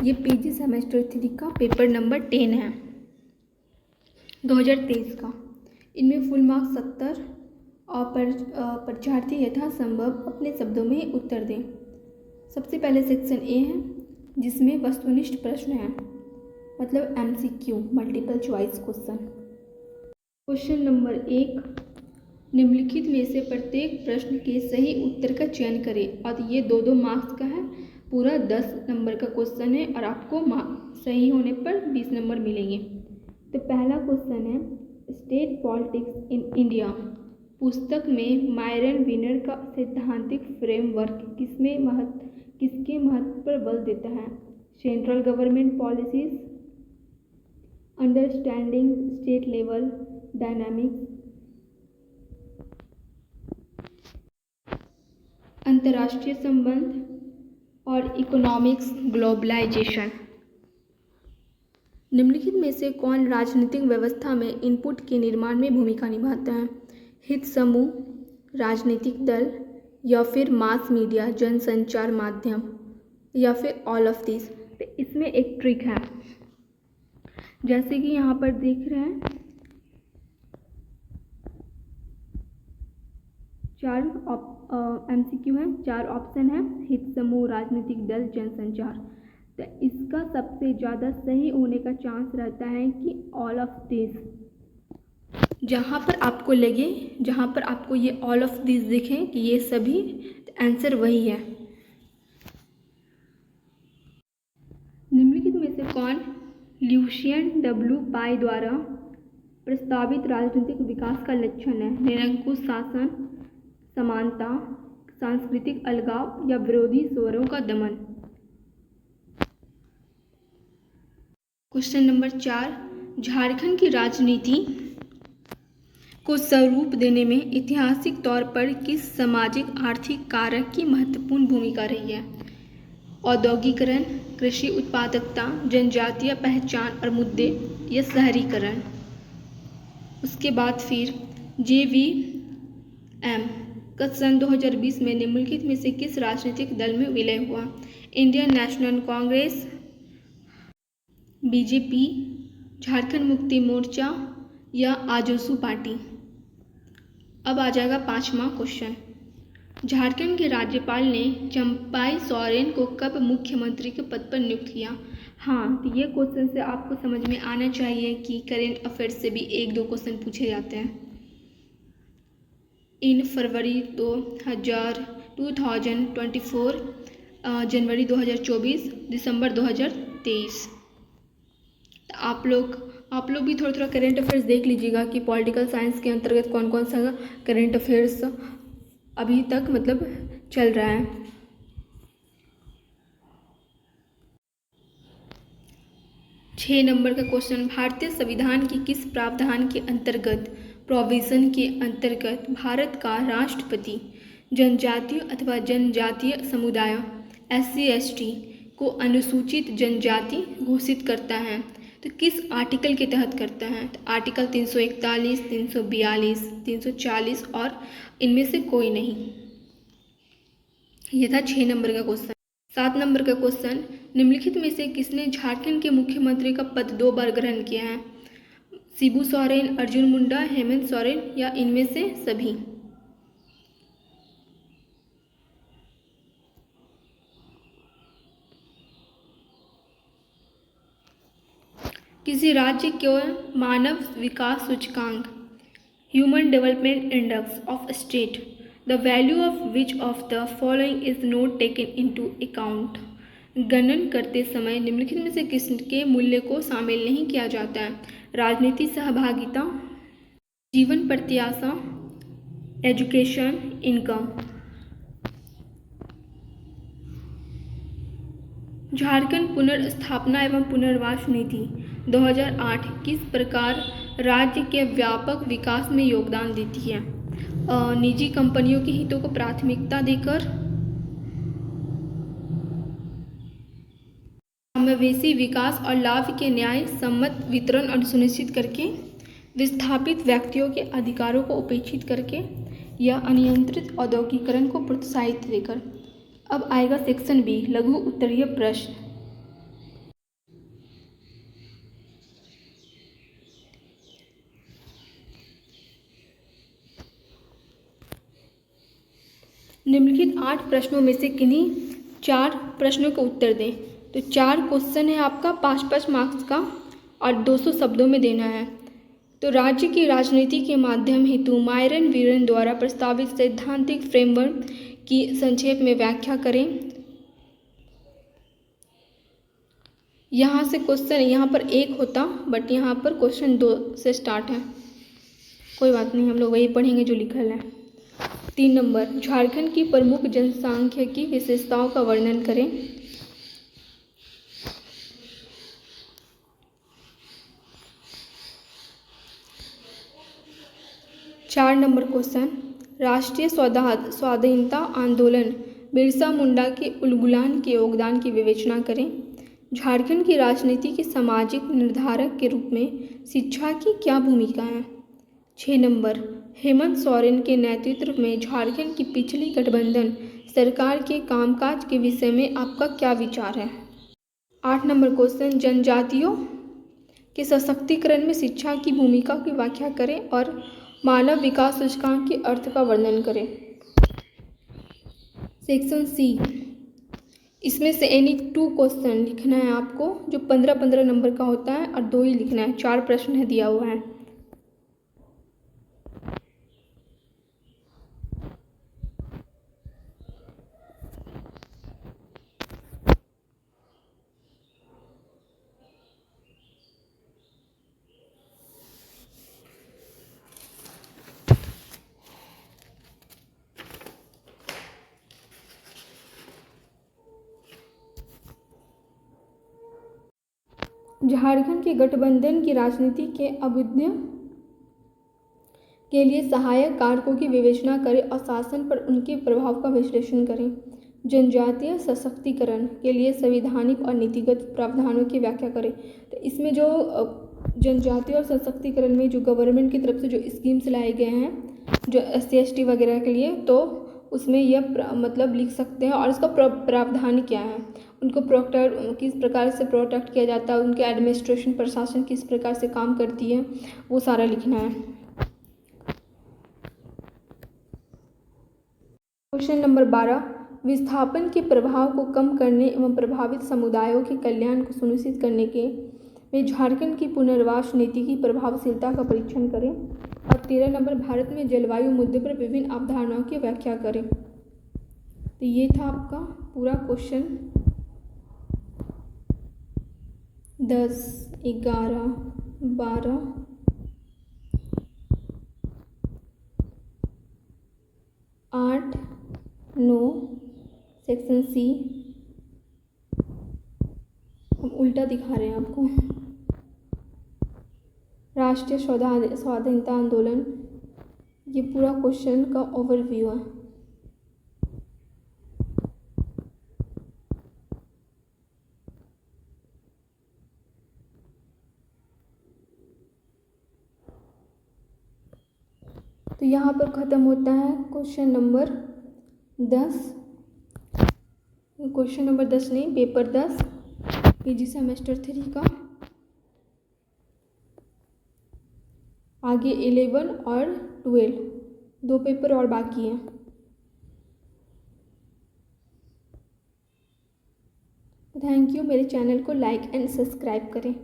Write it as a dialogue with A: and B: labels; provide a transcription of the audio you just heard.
A: ये PG semester 3 का paper number 10 है 2023 का। इनमें फुल मार्क्स 70 और परीक्षार्थी यथासंभव अपने शब्दों में उत्तर दें। सबसे पहले सेक्शन ए है जिसमें वस्तुनिष्ठ प्रश्न है, मतलब MCQ multiple choice question. Question number 1, निम्नलिखित में से प्रत्येक प्रश्न के सही उत्तर का चयन करें। और ये 2-2 मार्क्स का है, पूरा 10 नंबर का क्वेश्चन है और आपको सही होने पर 20 नंबर मिलेंगे। तो पहला क्वेश्चन है, स्टेट पॉलिटिक्स इन इंडिया पुस्तक में मायरन विनर का सैद्धांतिक फ्रेमवर्क किसके महत्व पर बल देता है? Central government policies, understanding state level dynamics, अंतर्राष्ट्रीय संबंध और इकोनॉमिक्स ग्लोबलाइजेशन। निम्नलिखित में से कौन राजनीतिक व्यवस्था में इनपुट के निर्माण में भूमिका निभाता है? हित समूह, राजनीतिक दल, या फिर मास मीडिया जनसंचार माध्यम, या फिर ऑल ऑफ दिस। तो इसमें एक ट्रिक है, जैसे कि यहाँ पर देख रहे हैं 4 MCQ है, 4 ऑप्शन है, हित समूह, राजनीतिक दल, जनसंचार। तो इसका सबसे ज़्यादा सही होने का चांस रहता है कि ऑल ऑफ दिस। जहाँ पर आपको लगे, जहाँ पर आपको ये ऑल ऑफ दिस दिखें कि ये सभी, तो आंसर वही है। निम्नलिखित में से कौन ल्यूशियन W पाई द्वारा प्रस्तावित राजनीतिक विकास का लक्षण है? निरंकुश शासन, समानता, सांस्कृतिक अलगाव, या विरोधी स्वरों का दमन। क्वेश्चन नंबर 4, झारखंड की राजनीति को स्वरूप देने में ऐतिहासिक तौर पर किस सामाजिक आर्थिक कारक की महत्वपूर्ण भूमिका रही है? औद्योगिकरण, कृषि उत्पादकता, जनजातीय पहचान और मुद्दे, या शहरीकरण। उसके बाद फिर JVM का सन 2020 में निम्नलिखित में से किस राजनीतिक दल में विलय हुआ? Indian national Congress, BJP, Jharkhand Mukti Morcha, या आजसू पार्टी। अब आ जाएगा 5वां क्वेश्चन, झारखंड के राज्यपाल ने चंपाई सोरेन को कब मुख्यमंत्री के पद पर नियुक्त किया? हाँ, तो ये क्वेश्चन से आपको समझ में आना चाहिए कि करेंट अफेयर्स से भी 1-2 क्वेश्चन पूछे जाते हैं। इन फरवरी 2024, जनवरी 2024, दिसंबर 2023। आप लोग भी थोड़ा करेंट अफेयर्स देख लीजिएगा कि पॉलिटिकल साइंस के अंतर्गत कौन कौन सा करेंट अफेयर्स अभी तक मतलब चल रहा है। छः नंबर का क्वेश्चन, भारतीय संविधान की किस प्रावधान के अंतर्गत, प्रोविजन के अंतर्गत भारत का राष्ट्रपति जनजातीय अथवा जनजातीय समुदाय SC/ST को अनुसूचित जनजाति घोषित करता है? तो किस आर्टिकल के तहत करता है? तो आर्टिकल 341, 342, 340 और इनमें से कोई नहीं। यह था 6 नंबर का क्वेश्चन। 7 नंबर का क्वेश्चन, निम्नलिखित में से किसने झारखंड के मुख्यमंत्री का पद 2 बार ग्रहण किया है? शिबू सोरेन, अर्जुन मुंडा, हेमंत सोरेन, या इनमें से सभी। किसी राज्य के मानव विकास सूचकांक human development index of state the value of which of the following is not taken into account. गणन करते समय निम्नलिखित में से किसके मूल्य को शामिल नहीं किया जाता है? राजनीति सहभागिता, जीवन प्रत्याशा, एजुकेशन, इनकम। झारखंड पुनर्स्थापना एवं पुनर्वास नीति 2008 किस प्रकार राज्य के व्यापक विकास में योगदान देती है? निजी कंपनियों के हितों को प्राथमिकता देकर, समावेशी विकास और लाभ के न्याय सम्मत वितरण और सुनिश्चित करके, विस्थापित व्यक्तियों के अधिकारों को उपेक्षित करके, या अनियंत्रित औद्योगिकरण को प्रोत्साहित देकर। अब आएगा सेक्शन बी, लघु उत्तरीय प्रश्न। निम्नलिखित 8 प्रश्नों में से किन्हीं 4 प्रश्नों के उत्तर दें। तो 4 क्वेश्चन है आपका 5-5 मार्क्स का और 200 शब्दों में देना है। तो राज्य की राजनीति के माध्यम हेतु मायरन वीरन द्वारा प्रस्तावित सैद्धांतिक फ्रेमवर्क की संक्षेप में व्याख्या करें। यहाँ से क्वेश्चन यहाँ पर 1 होता, बट यहाँ पर क्वेश्चन 2 से स्टार्ट है। कोई बात नहीं, हम लोग वही पढ़ेंगे जो लिखल है। 3 नंबर, झारखंड की प्रमुख जनसांख्यिकी विशेषताओं का वर्णन करें। 4 नंबर क्वेश्चन, राष्ट्रीय स्वाधीनता आंदोलन बिरसा मुंडा के उलगुलान के योगदान की विवेचना करें। झारखंड की राजनीति के सामाजिक निर्धारक के रूप में शिक्षा की क्या भूमिका है। 6 नंबर, हेमंत सोरेन के नेतृत्व में झारखंड की पिछली गठबंधन सरकार के कामकाज के विषय में आपका क्या विचार है। 8 नंबर क्वेश्चन, जनजातियों के सशक्तिकरण में शिक्षा की भूमिका की व्याख्या करें और मानव विकास सूचकांक के अर्थ का वर्णन करें। सेक्शन सी, इसमें से एनी 2 क्वेश्चन लिखना है आपको, जो 15-15 नंबर का होता है और 2 ही लिखना है। 4 प्रश्न है दिया हुआ है। झारखंड के गठबंधन की राजनीति के अभ्युदय के लिए सहायक कारकों की विवेचना करें और शासन पर उनके प्रभाव का विश्लेषण करें। जनजातीय सशक्तिकरण के लिए संवैधानिक और नीतिगत प्रावधानों की व्याख्या करें। तो इसमें जो जनजातीय और सशक्तिकरण में जो गवर्नमेंट की तरफ से जो स्कीम्स लाए गए हैं जो SC/ST वगैरह के लिए, तो उसमें यह मतलब लिख सकते हैं और इसका प्रावधान क्या है, उनको किस प्रकार से प्रोटेक्ट किया जाता है, उनके एडमिनिस्ट्रेशन प्रशासन किस प्रकार से काम करती है, वो सारा लिखना है। क्वेश्चन नंबर 12, विस्थापन के प्रभाव को कम करने एवं प्रभावित समुदायों के कल्याण को सुनिश्चित करने के में झारखंड की पुनर्वास नीति की प्रभावशीलता का परीक्षण करें। और 13 नंबर, भारत में जलवायु मुद्दे पर विभिन्न अवधारणाओं की व्याख्या करें। तो ये था आपका पूरा क्वेश्चन 10, 11, 12, 8, 9 सेक्शन सी। हम उल्टा दिखा रहे हैं आपको। राष्ट्रीय स्वाधीनता आंदोलन, ये पूरा क्वेश्चन का ओवरव्यू है। तो यहाँ पर ख़त्म होता है क्वेश्चन नंबर 10। क्वेश्चन नंबर 10 नहीं, पेपर 10 PG सेमेस्टर 3 का। आगे 11 और 12 2 पेपर और बाकी हैं। Thank you. मेरे चैनल को लाइक एंड सब्सक्राइब करें।